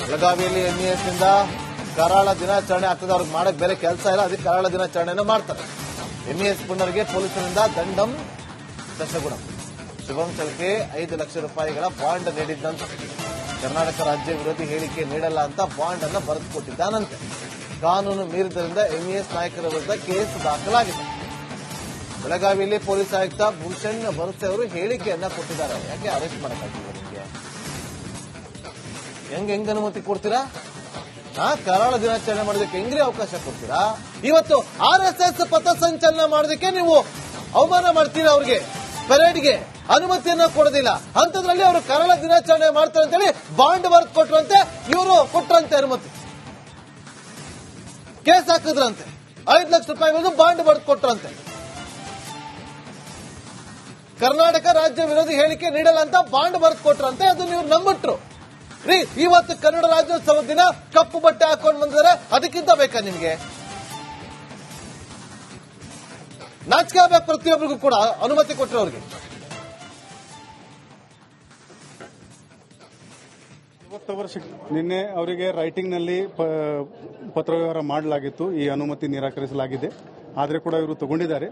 ಬೆಳಗಾವಿಯಲ್ಲಿ ಎಂಇಎಸ್ನಿಂದ ಕರಾಳ ದಿನಾಚರಣೆ ಆಗ್ತದೆ. ಅವ್ರಿಗೆ ಮಾಡಕ್ ಬೇರೆ ಕೆಲಸ ಇಲ್ಲ, ಅದಕ್ಕೆ ಕರಾಳ ದಿನಾಚರಣೆಯನ್ನು ಮಾಡ್ತಾರೆ. ಎಂಇಎಸ್ ಪುನರ್ಗೆ ಪೊಲೀಸರಿಂದ ದಂಡಂ ದಶಗುಣಂ. ಶುಭಂ ಚಲ್ಕೆ 5 ಲಕ್ಷ ರೂಪಾಯಿಗಳ ಬಾಂಡ್ ನೀಡಿದ್ದಂತೆ. ಕರ್ನಾಟಕ ರಾಜ್ಯ ವಿರೋಧಿ ಹೇಳಿಕೆ ನೀಡಲ್ಲ ಅಂತ ಬಾಂಡ್ ಅನ್ನು ಬರೆದುಕೊಟ್ಟಿದ್ದಾನಂತೆ. ಕಾನೂನು ಮೀರಿದ್ದರಿಂದ ಎಂಇಎಸ್ ನಾಯಕರ ವಿರುದ್ಧ ಕೇಸ್ ದಾಖಲಾಗಿದೆ. ಬೆಳಗಾವಿಯಲ್ಲಿ ಪೊಲೀಸ್ ಆಯುಕ್ತ ಭೂಷಣ್ ಭರಸೆ ಅವರು ಹೇಳಿಕೆಯನ್ನ ಕೊಟ್ಟಿದ್ದಾರೆ. ಯಾಕೆ ಅರೆಸ್ಟ್ ಮಾಡಕ್ಕಾಗಿಲ್ಲ ನಿಮಗೆ? ಹೆಂಗ್ ಅನುಮತಿ ಕೊಡ್ತೀರಾ? ಕರಾಳ ದಿನಾಚರಣೆ ಮಾಡೋದಕ್ಕೆ ಹೆಂಗ್ರಿ ಅವಕಾಶ ಕೊಡ್ತೀರಾ? ಇವತ್ತು ಆರ್ಎಸ್ಎಸ್ ಪಥಸಂಚಲನ ಮಾಡೋದಕ್ಕೆ ನೀವು ಅವಮಾನ ಮಾಡ್ತೀರಾ. ಅವ್ರಿಗೆ ಪರೇಡ್ಗೆ ಅನುಮತಿಯನ್ನ ಕೊಡೋದಿಲ್ಲ. ಅಂತದ್ರಲ್ಲಿ ಅವರು ಕರಾಳ ದಿನಾಚರಣೆ ಮಾಡ್ತಾರೆ ಅಂತೇಳಿ ಬಾಂಡ್ ಬರೆದು ಕೊಟ್ರಂತೆ. ಇವರು ಕೊಟ್ರಂತೆ ಅನುಮತಿ, ಕೇಸ್ ಹಾಕಿದ್ರಂತೆ. 5 ಲಕ್ಷ ರೂಪಾಯಿವರೆಗೂ ಬಾಂಡ್ ಬರೆದು ಕೊಟ್ರಂತೆ. ಕರ್ನಾಟಕ ರಾಜ್ಯ ವಿರೋಧಿ ಹೇಳಿಕೆ ನೀಡಲ್ಲ ಅಂತ ಬಾಂಡ್ ಬರೆದು ಕೊಟ್ರಂತೆ. ಅದು ನೀವು ನಂಬಿಟ್ರು ರೀ. ಇವತ್ತು ಕನ್ನಡ ರಾಜ್ಯೋತ್ಸವದ ದಿನ ಕಪ್ಪು ಬಟ್ಟೆ ಹಾಕೊಂಡು ಬಂದಿದ್ದಾರೆ. ಅದಕ್ಕಿಂತ ಬೇಕಾ ನಿಮ್ಗೆ? ನಾಚಿಕೆ ಆಗ್ಬೇಕು ಪ್ರತಿಯೊಬ್ಬರಿಗೂ ಕೂಡ ಅನುಮತಿ ಕೊಟ್ಟರು ಅವ್ರಿಗೆ. 50 ವರ್ಷ ನಿನ್ನೆ ಅವರಿಗೆ ರೈಟಿಂಗ್ ನಲ್ಲಿ ಪತ್ರವ್ಯವಹಾರ ಮಾಡಲಾಗಿತ್ತು. ಈ ಅನುಮತಿ ನಿರಾಕರಿಸಲಾಗಿದೆ. ಆದರೆ ಕೂಡ ಇವರು ತಗೊಂಡಿದ್ದಾರೆ.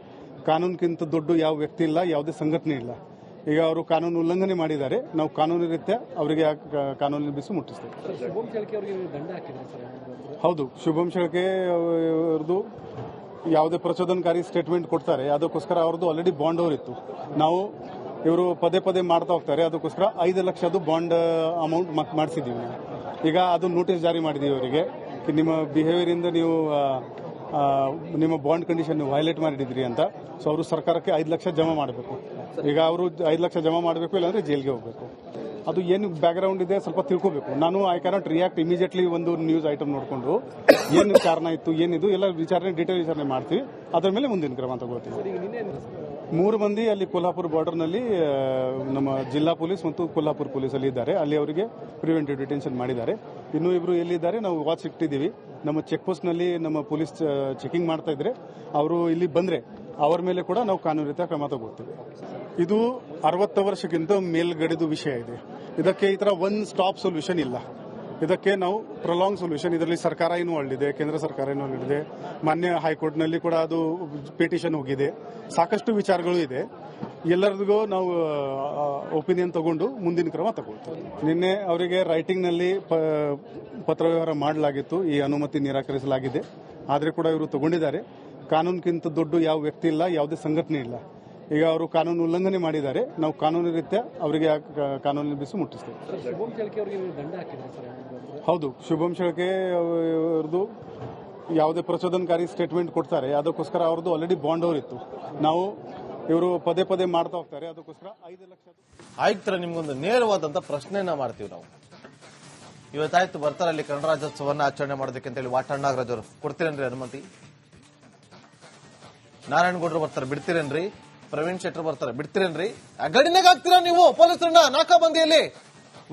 ಕಾನೂನಿಗಿಂತ ದೊಡ್ಡ ಯಾವ ವ್ಯಕ್ತಿ ಇಲ್ಲ, ಯಾವುದೇ ಸಂಘಟನೆ ಇಲ್ಲ. ಈಗ ಅವರು ಕಾನೂನು ಉಲ್ಲಂಘನೆ ಮಾಡಿದ್ದಾರೆ. ನಾವು ಕಾನೂನು ರೀತ್ಯ ಅವರಿಗೆ ಕಾನೂನಿನ ಬಿಸಿ ಮುಟ್ಟಿಸ್ತೇವೆ. ಹೌದು, ಶುಭಂ ಶೆಳ್ಕೆ ಅವ್ರದ್ದು ಯಾವುದೇ ಪ್ರಚೋದನಕಾರಿ ಸ್ಟೇಟ್ಮೆಂಟ್ ಕೊಡ್ತಾರೆ, ಅದಕ್ಕೋಸ್ಕರ ಅವ್ರದ್ದು ಆಲ್ರೆಡಿ ಬಾಂಡ್ ಅವರಿತ್ತು. ನಾವು ಇವರು ಪದೇ ಪದೇ ಮಾಡ್ತಾ ಹೋಗ್ತಾರೆ, ಅದಕ್ಕೋಸ್ಕರ 5 ಲಕ್ಷದ್ದು ಬಾಂಡ್ ಅಮೌಂಟ್ ಮಾಡಿಸಿದ್ದೀವಿ. ಈಗ ಅದು ನೋಟಿಸ್ ಜಾರಿ ಮಾಡಿದ್ದೀವಿ ಅವರಿಗೆ. ನಿಮ್ಮ ಬಿಹೇವಿಯರ್ ಇಂದ ನೀವು ನಿಮ್ಮ ಬಾಂಡ್ ಕಂಡೀಷನ್ ವೈಲೇಟ್ ಮಾಡಿದ್ರಿ ಅಂತ. ಸೊ ಅವರು ಸರ್ಕಾರಕ್ಕೆ 5 ಲಕ್ಷ ಜಮಾ ಮಾಡಬೇಕು. ಈಗ ಅವರು 5 ಲಕ್ಷ ಜಮಾ ಮಾಡಬೇಕು, ಇಲ್ಲಾಂದ್ರೆ ಜೈಲ್ಗೆ ಹೋಗಬೇಕು. ಅದು ಏನು ಬ್ಯಾಕ್ ಗ್ರೌಂಡ್ ಇದೆ ಸ್ವಲ್ಪ ತಿಳ್ಕೋಬೇಕು. ನಾನು ಐ ಕ್ಯಾನಾಟ್ ರಿಯಾಕ್ಟ್ ಇಮಿಡಿಯೇಟ್ಲಿ. ಒಂದು ನ್ಯೂಸ್ ಐಟಮ್ ನೋಡಿಕೊಂಡು ಏನು ಕಾರಣ ಇತ್ತು, ಏನಿದು ಎಲ್ಲ ಡೀಟೇಲ್ ವಿಚಾರಣೆ ಮಾಡ್ತೀವಿ. ಅದರ ಮೇಲೆ ಮುಂದಿನ ಕ್ರಮ ತಗೋತೀವಿ. 3 ಮಂದಿ ಅಲ್ಲಿ ಕೊಲ್ಹಾಪುರ ಬಾರ್ಡರ್ ನಲ್ಲಿ ನಮ್ಮ ಜಿಲ್ಲಾ ಪೊಲೀಸ್ ಮತ್ತು ಕೊಲ್ಹಾಪುರ ಪೊಲೀಸ್ ಅಲ್ಲಿ ಇದ್ದಾರೆ. ಅಲ್ಲಿ ಅವರಿಗೆ ಪ್ರಿವೆಂಟಿವ್ ಡಿಟೆನ್ಷನ್ ಮಾಡಿದ್ದಾರೆ. ಇನ್ನೂ ಇಬ್ರು ಎಲ್ಲಿದ್ದಾರೆ ನಾವು ವಾಚ್ ಇಟ್ಟಿದ್ದೀವಿ. ನಮ್ಮ ಚೆಕ್ ಪೋಸ್ಟ್ ನಲ್ಲಿ ನಮ್ಮ ಪೊಲೀಸ್ ಚೆಕಿಂಗ್ ಮಾಡ್ತಾ ಇದ್ರೆ ಅವರು ಇಲ್ಲಿ ಬಂದ್ರೆ ಅವರ ಮೇಲೆ ಕೂಡ ನಾವು ಕಾನೂನು ರೀತಿಯ ಕ್ರಮ ತಗೋತೀವಿ. ಇದು 60 ವರ್ಷಕ್ಕಿಂತ ಮೇಲ್ಗಡೆದು ವಿಷಯ ಇದೆ. ಇದಕ್ಕೆ ಈ ತರ ಒನ್ ಸ್ಟಾಪ್ ಸೊಲ್ಯೂಷನ್ ಇಲ್ಲ. ಇದಕ್ಕೆ ನಾವು ಪ್ರೊಲಾಂಗ್ ಸೊಲ್ಯೂಷನ್. ಇದರಲ್ಲಿ ಸರ್ಕಾರ ಇನ್ವಾಲ್ವ್ ಇದೆ, ಕೇಂದ್ರ ಸರ್ಕಾರ ಇನ್ವಾಲ್ವ್ ಇದೆ. ಮಾನ್ಯ ಹೈಕೋರ್ಟ್ ನಲ್ಲಿ ಕೂಡ ಅದು ಪಿಟಿಷನ್ ಹೋಗಿದೆ. ಸಾಕಷ್ಟು ವಿಚಾರಗಳು ಇದೆ. ಎಲ್ಲರಿಗೂ ನಾವು ಒಪಿನಿಯನ್ ತಗೊಂಡು ಮುಂದಿನ ಕ್ರಮ ತಗೊಳ್ತೀವಿ. ನಿನ್ನೆ ಅವರಿಗೆ ರೈಟಿಂಗ್ ನಲ್ಲಿ ಪತ್ರವ್ಯವಹಾರ ಮಾಡಲಾಗಿತ್ತು. ಈ ಅನುಮತಿ ನಿರಾಕರಿಸಲಾಗಿದೆ. ಆದರೆ ಕೂಡ ಇವರು ತಗೊಂಡಿದ್ದಾರೆ. ಕಾನೂನಿಗಿಂತ ದೊಡ್ಡ ಯಾವ ವ್ಯಕ್ತಿ ಇಲ್ಲ, ಯಾವುದೇ ಸಂಘಟನೆ ಇಲ್ಲ. ಈಗ ಅವರು ಕಾನೂನು ಉಲ್ಲಂಘನೆ ಮಾಡಿದ್ದಾರೆ. ನಾವು ಕಾನೂನು ರೀತ್ಯ ಅವರಿಗೆ ಕಾನೂನಿನ ಬಿಸಿ ಮುಟ್ಟಿಸ್ತೇವೆ. ಹೌದು, ಶುಭಂ ಶೆಳ್ಕೆ ಅವ್ರದ್ದು ಯಾವುದೇ ಪ್ರಚೋದನಕಾರಿ ಸ್ಟೇಟ್ಮೆಂಟ್ ಕೊಡ್ತಾರೆ, ಅದಕ್ಕೋಸ್ಕರ ಅವ್ರದ್ದು ಆಲ್ರೆಡಿ ಬಾಂಡ್ ಅವರಿತ್ತು. ನಾವು ಇವರು ಪದೇ ಪದೇ ಮಾಡ್ತಾ ಹೋಗ್ತಾರೆ, ಅದಕ್ಕೋಸ್ಕರ 5 ಲಕ್ಷ. ಆಯ್ತರ ನಿಮ್ಗೊಂದು ನೇರವಾದಂತ ಪ್ರಶ್ನೆಯನ್ನ ಮಾಡ್ತೀವಿ ನಾವು. ಇವತ್ತಾಯ್ತು ಬರ್ತಾರೆ ಅಲ್ಲಿ ಕನ್ನಡ ರಾಜ್ಯೋತ್ಸವನ್ನ ಆಚರಣೆ ಮಾಡೋದಕ್ಕೆ ಅಂತೇಳಿ ವಾಟಾಳ್ ನಾಗರಾಜ್ ಅವರು ಕೊಡ್ತೀರೇನ್ರಿ ಅನುಮತಿ? ನಾರಾಯಣಗೌಡರು ಬರ್ತಾರೆ, ಬಿಡ್ತೀರೇನ್ರಿ? ಪ್ರವೀಣ್ ಶೆಟ್ಟರ್ ಬರ್ತಾರೆ, ಬಿಡ್ತೀರೇನ್ರಿ? ಗಡಿನಾಗ ಹಾಕ್ತೀರಾ ನೀವು ಪೊಲೀಸರನ್ನ? ನಾಕಾಬಂದಿಯಲ್ಲಿ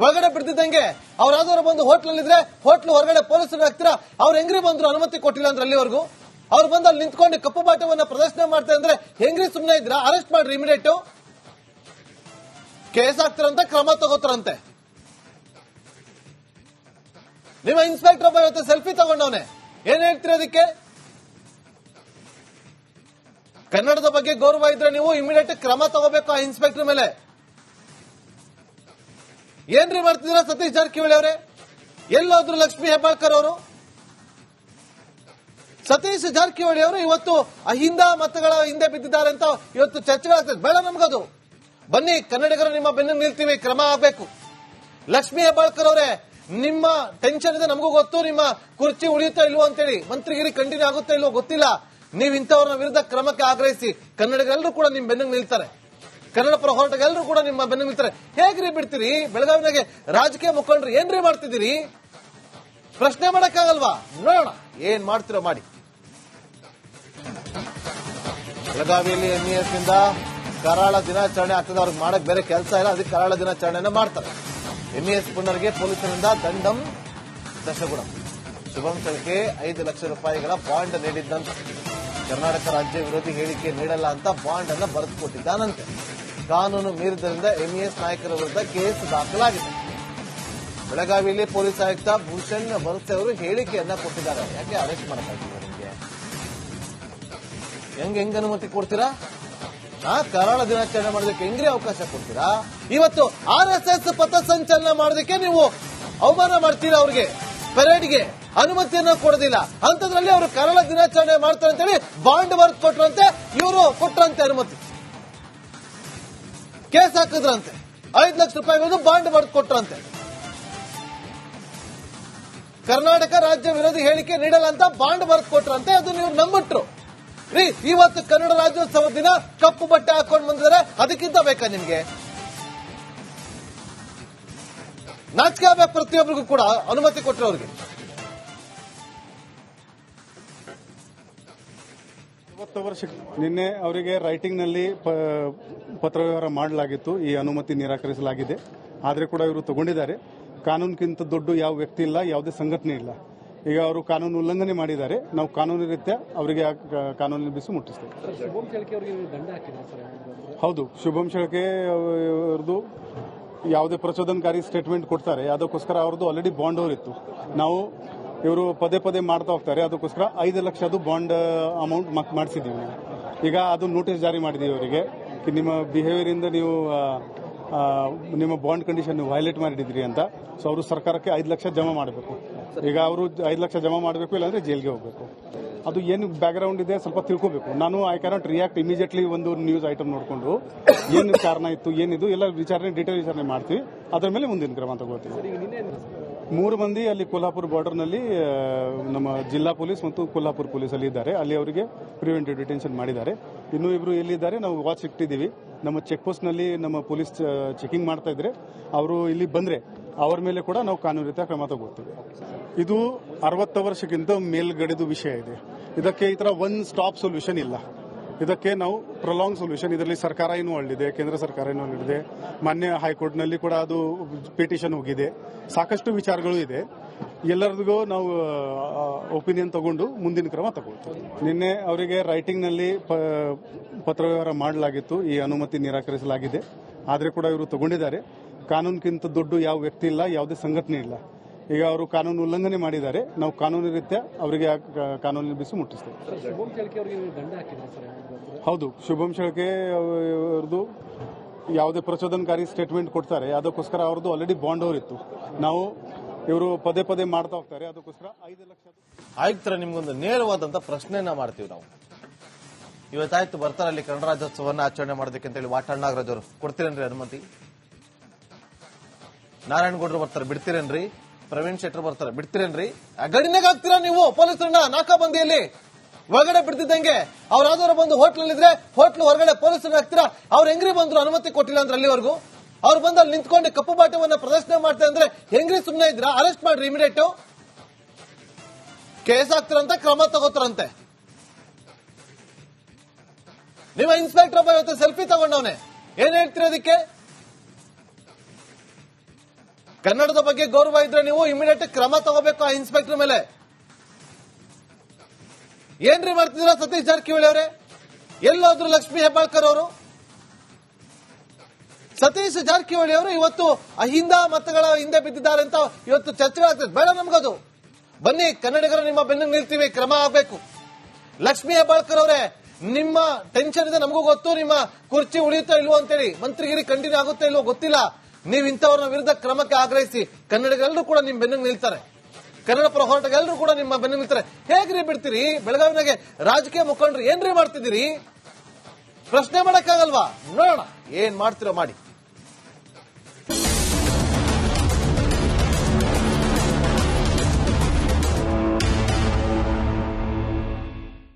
ಒಳಗಡೆ ಬಿಡ್ತಿದ್ದಂಗೆ ಅವ್ರಾದವರು ಬಂದು ಹೋಟ್ಲಲ್ಲಿದ್ರೆ ಹೋಟ್ಲು ಹೊರಗಡೆ ಪೊಲೀಸರು ಹಾಕ್ತೀರಾ? ಅವ್ರು ಹೆಂಗ್ರಿ ಬಂದ್ರು ಅನುಮತಿ ಕೊಟ್ಟಿಲ್ಲ ಅಂದ್ರೆ ಅಲ್ಲಿವರೆಗೂ? ಅವ್ರು ಬಂದು ಅಲ್ಲಿ ನಿಂತ್ಕೊಂಡು ಕಪ್ಪು ಬಾಟವನ್ನ ಪ್ರದರ್ಶನ ಮಾಡ್ತಾರೆ ಅಂದ್ರೆ ಹೆಂಗ್ರಿ ಸುಮ್ಮನೆ ಇದ್ರ? ಅರೆಸ್ಟ್ ಮಾಡ್ರಿ ಇಮಿಡಿಯೇಟ್. ಕೇಸ್ ಹಾಕ್ತಿರಂತೆ, ಕ್ರಮ ತಗೋತಾರಂತೆ. ನಿಮ್ಮ ಇನ್ಸ್ಪೆಕ್ಟರ್ ಒಬ್ಬ ಇವತ್ತು ಸೆಲ್ಫಿ ತಗೊಂಡವನೆ. ಏನ್ ಹೇಳ್ತೀರಿ ಅದಕ್ಕೆ? ಕನ್ನಡದ ಬಗ್ಗೆ ಗೌರವ ಇದ್ರೆ ನೀವು ಇಮಿಡಿಯೇಟ್ ಕ್ರಮ ತಗೋಬೇಕು ಆ ಇನ್ಸ್ಪೆಕ್ಟರ್ ಮೇಲೆ. ಏನ್ರಿ ಮಾಡ್ತಿದ್ದೀರಾ ಸತೀಶ್ ಜಾರಕಿಹೊಳಿ ಅವರೇ? ಎಲ್ಲೋದ್ರು ಲಕ್ಷ್ಮೀ ಹೆಬ್ಬಾಳ್ಕರ್ ಅವರು? ಸತೀಶ್ ಜಾರಕಿಹೊಳಿ ಅವರು ಇವತ್ತು ಅಹಿಂದ ಮತಗಳ ಹಿಂದೆ ಬಿದ್ದಿದ್ದಾರೆ ಅಂತ ಇವತ್ತು ಚರ್ಚೆಗಳಾಗ್ತದೆ. ಬೇಡ ನಮ್ಗದು. ಬನ್ನಿ, ಕನ್ನಡಿಗರು ನಿಮ್ಮ ಬೆನ್ನು ನಿಲ್ತೀವಿ, ಕ್ರಮ ಆಗಬೇಕು. ಲಕ್ಷ್ಮೀ ಹೆಬ್ಬಾಳ್ಕರ್ ಅವರೇ, ನಿಮ್ಮ ಟೆನ್ಷನ್ ಇದೆ ನಮಗೂ ಗೊತ್ತು. ನಿಮ್ಮ ಕುರ್ಚಿ ಉಳಿಯುತ್ತಾ ಇಲ್ವೋ ಅಂತೇಳಿ, ಮಂತ್ರಿಗಿರಿ ಕಂಟಿನ್ಯೂ ಆಗುತ್ತಾ ಇಲ್ವೋ ಗೊತ್ತಿಲ್ಲ. ನೀವು ಇಂಥವ್ರ ವಿರುದ್ಧ ಕ್ರಮಕ್ಕೆ ಆಗ್ರಹಿಸಿ. ಕನ್ನಡಿಗರೆಲ್ಲರೂ ಕೂಡ ನಿಮ್ಮ ಬೆನ್ನಿಗೆ ನಿಲ್ತಾರೆ. ಕನ್ನಡ ಪರ ಹೋರಾಟಗಾರರು ಕೂಡ ನಿಮ್ಮ ಬೆನ್ನಿಗೆ ನಿಲ್ತಾರೆ. ಹೇಗ್ರಿ ಬಿಡ್ತೀರಿ? ಬೆಳಗಾವಿನಾಗೆ ರಾಜಕೀಯ ಮುಖಂಡರು ಏನ್ರಿ ಮಾಡ್ತಿದ್ದೀರಿ? ಪ್ರಶ್ನೆ ಮಾಡಕ್ಕಾಗಲ್ವಾ? ನೋಡೋಣ ಏನ್ ಮಾಡ್ತಿರೋ ಮಾಡಿ. ಬೆಳಗಾವಿಯಲ್ಲಿ ಎಂಇಎಸ್ನಿಂದ ಕರಾಳ ದಿನಾಚರಣೆ ಆಗ್ತದೆ. ಅವ್ರಿಗೆ ಮಾಡಕ್ ಬೇರೆ ಕೆಲಸ ಇಲ್ಲ, ಅದಕ್ಕೆ ಕರಾಳ ದಿನಾಚರಣೆಯನ್ನು ಮಾಡ್ತಾರೆ. ಎಂಇಎಸ್ ಪುನರ್ಗೆ ಪೊಲೀಸರಿಂದ ದಂಡಂ ದಶಗುಣಂ. ಶುಭಂ ಚಲ್ಕೆ 5 ಲಕ್ಷ ರೂಪಾಯಿಗಳ ಬಾಂಡ್ ನೀಡಿದ್ದಂತೆ. ಕರ್ನಾಟಕ ರಾಜ್ಯ ವಿರೋಧಿ ಹೇಳಿಕೆ ನೀಡಲ್ಲ ಅಂತ ಬಾಂಡ್ ಅನ್ನು ಬರೆದುಕೊಟ್ಟಿದ್ದಾನಂತೆ. ಕಾನೂನು ಮೀರಿದ್ದರಿಂದ ಎಂಇಎಸ್ ನಾಯಕರ ವಿರುದ್ಧ ಕೇಸ್ ದಾಖಲಾಗಿದೆ. ಬೆಳಗಾವಿಯಲ್ಲಿ ಪೊಲೀಸ್ ಆಯುಕ್ತ ಭೂಷಣ್ ಬರುತ್ತೆ ಅವರು ಹೇಳಿಕೆಯನ್ನ ಕೊಟ್ಟಿದ್ದಾರೆ. ಯಾಕೆ ಅರೆಸ್ಟ್ ಮಾಡಕ್ಕಾಗಿಲ್ಲ ನಿಮಗೆ? ಹೆಂಗ್ ಅನುಮತಿ ಕೊಡ್ತೀರಾ? ಕರಾಳ ದಿನಾಚರಣೆ ಮಾಡೋದಕ್ಕೆ ಹೆಂಗ್ರಿ ಅವಕಾಶ ಕೊಡ್ತೀರಾ? ಇವತ್ತು RSS ಪಥಸಂಚಲನ ಮಾಡೋದಕ್ಕೆ ನೀವು ಅವಮಾನ ಮಾಡ್ತೀರಾ. ಅವ್ರಿಗೆ ಪೆರೇಡ್ಗೆ ಅನುಮತಿಯನ್ನ ಕೊಡೋದಿಲ್ಲ. ಅಂತದ್ರಲ್ಲಿ ಅವರು ಕರಾಳ ದಿನಾಚರಣೆ ಮಾಡ್ತಾರೆ ಅಂತೇಳಿ ಬಾಂಡ್ ಬರ್ತ್ ಕೊಟ್ರಂತೆ, ಇವರು ಕೊಟ್ರಂತೆ ಅನುಮತಿ. ಕೇಸ್ ಹಾಕಿದ್ರಂತೆ, 5 ಲಕ್ಷ ರೂಪಾಯಿಗಳು ಬಾಂಡ್ ಬರ್ತ್ ಕೊಟ್ರಂತೆ. ಕರ್ನಾಟಕ ರಾಜ್ಯ ವಿರೋಧಿ ಹೇಳಿಕೆ ನೀಡಲ್ಲ ಅಂತ ಬಾಂಡ್ ಬರ್ತ್ ಕೊಟ್ರಂತೆ. ಅದು ನೀವು ನಂಬಿಟ್ರು ರೀ. ಇವತ್ತು ಕನ್ನಡ ರಾಜ್ಯೋತ್ಸವ ದಿನ ಕಪ್ಪು ಬಟ್ಟೆ ಹಾಕೊಂಡು ಬಂದಿದ್ದಾರೆ. ಅದಕ್ಕಿಂತ ಬೇಕಾ ನಿಮ್ಗೆ? ನಾಚಿಕೆ ಆಗ್ಬೇಕು ಪ್ರತಿಯೊಬ್ಬರಿಗೂ ಕೂಡ ಅನುಮತಿ ಕೊಟ್ಟರು ಅವ್ರಿಗೆ. 50 ವರ್ಷ ನಿನ್ನೆ ಅವರಿಗೆ ರೈಟಿಂಗ್ ನಲ್ಲಿ ಪತ್ರವ್ಯವಹಾರ ಮಾಡಲಾಗಿತ್ತು. ಈ ಅನುಮತಿ ನಿರಾಕರಿಸಲಾಗಿದೆ. ಆದ್ರೆ ಕೂಡ ಇವರು ತಗೊಂಡಿದ್ದಾರೆ. ಕಾನೂನಿಗಿಂತ ದೊಡ್ಡ ಯಾವ ವ್ಯಕ್ತಿ ಇಲ್ಲ, ಯಾವುದೇ ಸಂಘಟನೆ ಇಲ್ಲ. ಈಗ ಅವರು ಕಾನೂನು ಉಲ್ಲಂಘನೆ ಮಾಡಿದ್ದಾರೆ. ನಾವು ಕಾನೂನು ರೀತ್ಯ ಅವರಿಗೆ ಕಾನೂನಿನ ಬಿಸಿ ಮುಟ್ಟಿಸ್ತೇವೆ. ಹೌದು, ಶುಭಂ ಶೆಳ್ಕೆ ಅವರದು ಯಾವುದೇ ಪ್ರಚೋದನಕಾರಿ ಸ್ಟೇಟ್ಮೆಂಟ್ ಕೊಡ್ತಾರೆ, ಅದಕ್ಕೋಸ್ಕರ ಅವ್ರದ್ದು ಆಲ್ರೆಡಿ ಬಾಂಡ್ ಅವರಿತ್ತು. ನಾವು ಇವರು ಪದೇ ಮಾಡ್ತಾ ಹೋಗ್ತಾರೆ, ಅದಕ್ಕೋಸ್ಕರ 5 ಲಕ್ಷದ್ದು ಬಾಂಡ್ ಅಮೌಂಟ್ ಮಾಡಿಸಿದ್ದೀವಿ. ಈಗ ಅದು ನೋಟಿಸ್ ಜಾರಿ ಮಾಡಿದೀವಿ ಅವರಿಗೆ. ನಿಮ್ಮ ಬಿಹೇವಿಯರ್ ಇಂದ ನೀವು ನಿಮ್ಮ ಬಾಂಡ್ ಕಂಡೀಷನ್ ವೈಲೇಟ್ ಮಾಡಿದ್ರಿ ಅಂತ. ಸೊ ಅವರು ಸರ್ಕಾರಕ್ಕೆ 5 ಲಕ್ಷ ಜಮಾ ಮಾಡಬೇಕು. ಈಗ ಅವರು 5 ಲಕ್ಷ ಜಮಾ ಮಾಡಬೇಕು, ಇಲ್ಲಾಂದ್ರೆ ಜೈಲ್ಗೆ ಹೋಗಬೇಕು. ಅದು ಏನು ಬ್ಯಾಕ್ಗ್ರೌಂಡ್ ಇದೆ ಸ್ವಲ್ಪ ತಿಳ್ಕೋಬೇಕು. ನಾನು ಐ ಕ್ಯಾನಾಟ್ ರಿಯಾಕ್ಟ್ ಇಮಿಡಿಯೇಟ್ಲಿ. ಒಂದು ನ್ಯೂಸ್ ಐಟಮ್ ನೋಡಿಕೊಂಡು ಏನು ಕಾರಣ ಇತ್ತು, ಏನಿದು ಎಲ್ಲ ಡೀಟೇಲ್ ವಿಚಾರಣೆ ಮಾಡ್ತೀವಿ. ಅದರ ಮೇಲೆ ಮುಂದಿನ ಕ್ರಮ ತಗೋತೀವಿ. 3 ಮಂದಿ ಅಲ್ಲಿ ಕೊಲ್ಹಾಪುರ ಬಾರ್ಡರ್ ನಲ್ಲಿ ನಮ್ಮ ಜಿಲ್ಲಾ ಪೊಲೀಸ್ ಮತ್ತು ಕೊಲ್ಹಾಪುರ ಪೊಲೀಸ್ ಅಲ್ಲಿ ಇದ್ದಾರೆ. ಅಲ್ಲಿ ಅವರಿಗೆ ಪ್ರಿವೆಂಟಿವ್ ಡಿಟೆನ್ಷನ್ ಮಾಡಿದ್ದಾರೆ. ಇನ್ನೂ ಇಬ್ರು ಎಲ್ಲಿದ್ದಾರೆ ನಾವು ವಾಚ್ ಇಟ್ಟಿದ್ದೀವಿ. ನಮ್ಮ ಚೆಕ್ ಪೋಸ್ಟ್ ನಲ್ಲಿ ನಮ್ಮ ಪೊಲೀಸ್ ಚೆಕಿಂಗ್ ಮಾಡ್ತಾ ಇದ್ರೆ ಅವರು ಇಲ್ಲಿ ಬಂದ್ರೆ ಅವರ ಮೇಲೆ ಕೂಡ ನಾವು ಕಾನೂನು ರೀತಿಯ ಕ್ರಮ ತಗೋತೀವಿ. ಇದು 60 ವರ್ಷಕ್ಕಿಂತ ಮೇಲ್ಗಡೆದು ವಿಷಯ ಇದೆ. ಇದಕ್ಕೆ ಈ ತರ ಒನ್ ಸ್ಟಾಪ್ ಸೊಲ್ಯೂಷನ್ ಇಲ್ಲ. ಇದಕ್ಕೆ ನಾವು ಪ್ರೊಲಾಂಗ್ ಸೊಲ್ಯೂಷನ್. ಇದರಲ್ಲಿ ಸರ್ಕಾರ ಇನ್ವಾಲ್ವ್ ಕೇಂದ್ರ ಸರ್ಕಾರ ಇನ್ವಾಲ್ವ್ ಇದೆ. ಮಾನ್ಯ ಹೈಕೋರ್ಟ್ ನಲ್ಲಿ ಕೂಡ ಅದು ಪಿಟಿಷನ್ ಹೋಗಿದೆ. ಸಾಕಷ್ಟು ವಿಚಾರಗಳು ಇದೆ. ಎಲ್ಲರಿಗೂ ನಾವು ಒಪಿನಿಯನ್ ತಗೊಂಡು ಮುಂದಿನ ಕ್ರಮ ತಗೊಳ್ತೀವಿ. ನಿನ್ನೆ ಅವರಿಗೆ ರೈಟಿಂಗ್ ನಲ್ಲಿ ಪತ್ರವ್ಯವಹಾರ ಮಾಡಲಾಗಿತ್ತು. ಈ ಅನುಮತಿ ನಿರಾಕರಿಸಲಾಗಿದೆ. ಆದ್ರೆ ಕೂಡ ಇವರು ತಗೊಂಡಿದ್ದಾರೆ. ಕಾನೂನಿಗಿಂತ ದೊಡ್ಡ ಯಾವ ವ್ಯಕ್ತಿ ಇಲ್ಲ, ಯಾವುದೇ ಸಂಘಟನೆ ಇಲ್ಲ. ಈಗ ಅವರು ಕಾನೂನು ಉಲ್ಲಂಘನೆ ಮಾಡಿದ್ದಾರೆ. ನಾವು ಕಾನೂನು ರೀತ್ಯ ಅವರಿಗೆ ಕಾನೂನಿನ ಬಿಸಿ ಮುಟ್ಟಿಸ್ತೇವೆ. ಹೌದು, ಶುಭಂ ಶೆಳ್ಕೆ ಅವರದು ಯಾವುದೇ ಪ್ರಚೋದನಕಾರಿ ಸ್ಟೇಟ್ಮೆಂಟ್ ಕೊಡ್ತಾರೆ, ಅದಕ್ಕೋಸ್ಕರ ಅವ್ರದ್ದು ಆಲ್ರೆಡಿ ಬಾಂಡ್ ಅವರಿತ್ತು. ನಾವು ಇವರು ಪದೇ ಮಾಡ್ತಾ ಹೋಗ್ತಾರೆ, ಅದಕ್ಕೋಸ್ಕರ 5 ಲಕ್ಷ. ಆಯುಕ್ತರ ನಿಮ್ಗೊಂದು ನೇರವಾದಂತ ಪ್ರಶ್ನೆಯನ್ನ ಮಾಡ್ತೀವಿ ನಾವು. ಇವತ್ತಾಯ್ತು ಬರ್ತಾರೆ ಅಲ್ಲಿ ಕನ್ನಡ ರಾಜ್ಯೋತ್ಸವನ್ನ ಆಚರಣೆ ಮಾಡೋದಕ್ಕೆ ಅಂತೇಳಿ ವಾಟಾಳ್ ನಾಗರಾಜ್ ಅವರು ಕೊಡ್ತೀರೇನ್ರಿ ಅನುಮತಿ? ನಾರಾಯಣಗೌಡರು ಬರ್ತಾರೆ, ಬಿಡ್ತೀರೇನ್ರಿ? ಪ್ರವೀಣ್ ಶೆಟ್ಟರ್ ಬರ್ತಾರೆ, ಬಿಡ್ತೀರೇನ್ರಿ? ಗಡಿನಾಗ ಹಾಕ್ತೀರಾ ನೀವು ಪೊಲೀಸರನ್ನ? ನಾಕಾಬಂದಿಯಲ್ಲಿ ಒಳಗಡೆ ಬಿಡ್ತಿದ್ದಂಗೆ ಅವ್ರಾದವರು ಬಂದು ಹೋಟ್ಲಲ್ಲಿದ್ರೆ ಹೋಟ್ಲು ಹೊರಗಡೆ ಪೊಲೀಸರನ್ನ ಹಾಕ್ತೀರಾ? ಅವ್ರು ಹೆಂಗ್ರಿ ಬಂದ್ರು ಅನುಮತಿ ಕೊಟ್ಟಿಲ್ಲ ಅಂದ್ರೆ ಅಲ್ಲಿವರೆಗೂ? ಅವ್ರು ಬಂದು ಅಲ್ಲಿ ನಿಂತ್ಕೊಂಡು ಕಪ್ಪು ಬಾಟವನ್ನ ಪ್ರದರ್ಶನ ಮಾಡ್ತಾರೆ ಅಂದ್ರೆ ಹೆಂಗ್ರಿ ಸುಮ್ಮನೆ ಇದ್ರ? ಅರೆಸ್ಟ್ ಮಾಡ್ರಿ ಇಮಿಡಿಯೇಟ್. ಕೇಸ್ ಹಾಕ್ತಿರಂತೆ, ಕ್ರಮ ತಗೋತಾರಂತೆ. ನಿಮ್ಮ ಇನ್ಸ್ಪೆಕ್ಟರ್ ಒಬ್ಬ ಇವತ್ತು ಸೆಲ್ಫಿ ತಗೊಂಡವನೆ. ಏನ್ ಹೇಳ್ತೀರ ಅದಕ್ಕೆ? ಕನ್ನಡದ ಬಗ್ಗೆ ಗೌರವ ಇದ್ರೆ ನೀವು ಇಮಿಡಿಯೇಟ್ ಕ್ರಮ ತಗೋಬೇಕು ಆ ಇನ್ಸ್ಪೆಕ್ಟರ್ ಮೇಲೆ. ಏನ್ರಿ ಮಾಡ್ತಿದ್ದೀರಾ ಸತೀಶ್ ಜಾರಕಿಹೊಳಿ ಅವರೇ? ಎಲ್ಲೋದ್ರು ಲಕ್ಷ್ಮೀ ಹೆಬ್ಬಾಳ್ಕರ್ ಅವರು? ಸತೀಶ್ ಜಾರಕಿಹೊಳಿ ಅವರು ಇವತ್ತು ಅಹಿಂದ ಮತಗಳ ಹಿಂದೆ ಬಿದ್ದಿದ್ದಾರೆ ಅಂತ ಇವತ್ತು ಚರ್ಚೆಗಳಾಗ್ತದೆ. ಬೇಡ ನಮ್ಗದು. ಬನ್ನಿ ಕನ್ನಡಿಗರು ನಿಮ್ಮ ಬೆನ್ನು ನಿಲ್ತೀವಿ, ಕ್ರಮ ಆಗಬೇಕು. ಲಕ್ಷ್ಮೀ ಹೆಬ್ಬಾಳ್ಕರ್ ಅವರೇ, ನಿಮ್ಮ ಟೆನ್ಷನ್ ಇದೆ ನಮಗೂ ಗೊತ್ತು. ನಿಮ್ಮ ಕುರ್ಚಿ ಉಳಿಯುತ್ತೋ ಇಲ್ವೋ ಅಂತೇಳಿ, ಮಂತ್ರಿಗಿರಿ ಕಂಟಿನ್ಯೂ ಆಗುತ್ತೋ ಇಲ್ವೋ ಗೊತ್ತಿಲ್ಲ. ನೀವು ಇಂಥವ್ರ ವಿರುದ್ಧ ಕ್ರಮಕ್ಕೆ ಆಗ್ರಹಿಸಿ ಕನ್ನಡಿಗರೆಲ್ಲರೂ ಕೂಡ ನಿಮ್ಮ ಬೆನ್ನು ನಿಲ್ತಾರೆ. ಕನ್ನಡ ಪರ ಹೋರಾಟಗಾರರು ಕೂಡ ನಿಮ್ಮ ಬೆನ್ನು ನಿಲ್ತಾರೆ. ಹೇಗ್ರಿ ಬಿಡ್ತೀರಿ? ಬೆಳಗಾವಿನಾಗೆ ರಾಜಕೀಯ ಮುಖಂಡರು ಏನ್ರಿ ಮಾಡ್ತಿದ್ದೀರಿ? ಪ್ರಶ್ನೆ ಮಾಡಕ್ಕಾಗಲ್ವಾ? ನೋಡೋಣ ಏನ್ ಮಾಡ್ತಿರೋ ಮಾಡಿ.